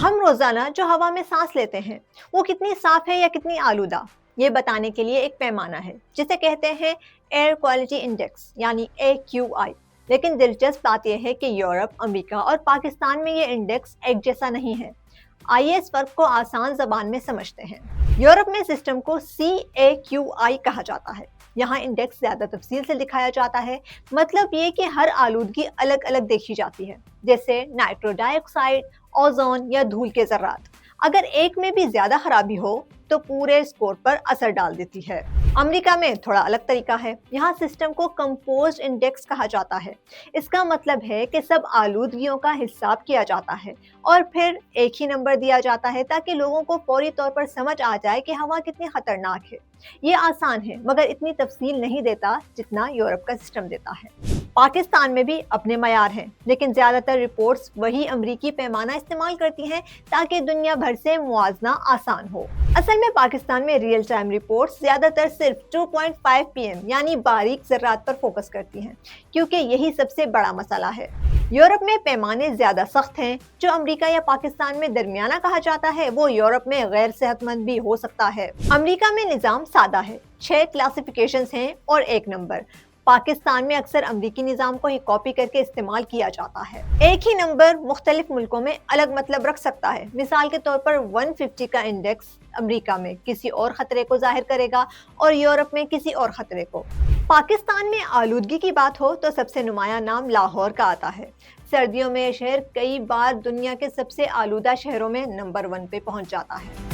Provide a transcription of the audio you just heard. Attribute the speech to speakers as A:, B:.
A: ہم روزانہ جو ہوا میں سانس لیتے ہیں وہ کتنی صاف ہے یا کتنی آلودہ، یہ بتانے کے لیے ایک پیمانہ ہے جسے کہتے ہیں ایئر کوالٹی انڈیکس یعنی AQI۔ لیکن دلچسپ بات یہ ہے کہ یورپ، امریکہ اور پاکستان میں یہ انڈیکس ایک جیسا نہیں ہے۔ آئیے اس فرق کو آسان زبان میں سمجھتے ہیں۔ یورپ میں سسٹم کو CAQI کہا جاتا ہے۔ یہاں انڈیکس زیادہ تفصیل سے دکھایا جاتا ہے، مطلب یہ کہ ہر آلودگی الگ الگ دیکھی جاتی ہے، جیسے نائٹرو ڈائی آکسائڈ، اوزون یا دھول کے ذرات۔ اگر ایک میں بھی زیادہ خرابی ہو تو پورے اسکور پر اثر ڈال دیتی ہے۔ امریکہ میں تھوڑا الگ طریقہ ہے۔ یہاں سسٹم کو کمپوزڈ انڈیکس کہا جاتا ہے۔ اس کا مطلب ہے کہ سب آلودگیوں کا حساب کیا جاتا ہے اور پھر ایک ہی نمبر دیا جاتا ہے تاکہ لوگوں کو فوری طور پر سمجھ آ جائے کہ ہوا کتنی خطرناک ہے۔ یہ آسان ہے مگر اتنی تفصیل نہیں دیتا جتنا یورپ کا سسٹم دیتا ہے۔ پاکستان میں بھی اپنے معیار ہیں، لیکن زیادہ تر رپورٹس وہی امریکی پیمانہ استعمال کرتی ہیں تاکہ دنیا بھر سے موازنہ آسان ہو۔ اصل میں پاکستان میں ریئل ٹائم رپورٹس زیادہ تر صرف 2.5 PM یعنی باریک ذرات پر فوکس کرتی ہیں، کیونکہ یہی سب سے بڑا مسئلہ ہے۔ یورپ میں پیمانے زیادہ سخت ہیں۔ جو امریکہ یا پاکستان میں درمیانہ کہا جاتا ہے وہ یورپ میں غیر صحت مند بھی ہو سکتا ہے۔ امریکہ میں نظام سادہ ہے، 6 کلاسیفیکیشنز ہیں اور 1 نمبر۔ پاکستان میں اکثر امریکی نظام کو ہی کاپی کر کے استعمال کیا جاتا ہے۔ ایک ہی نمبر مختلف ملکوں میں الگ مطلب رکھ سکتا ہے۔ مثال کے طور پر 150 کا انڈیکس امریکہ میں کسی اور خطرے کو ظاہر کرے گا اور یورپ میں کسی اور خطرے کو۔ پاکستان میں آلودگی کی بات ہو تو سب سے نمایاں نام لاہور کا آتا ہے۔ سردیوں میں یہ شہر کئی بار دنیا کے سب سے آلودہ شہروں میں نمبر 1 پہ پہنچ جاتا ہے۔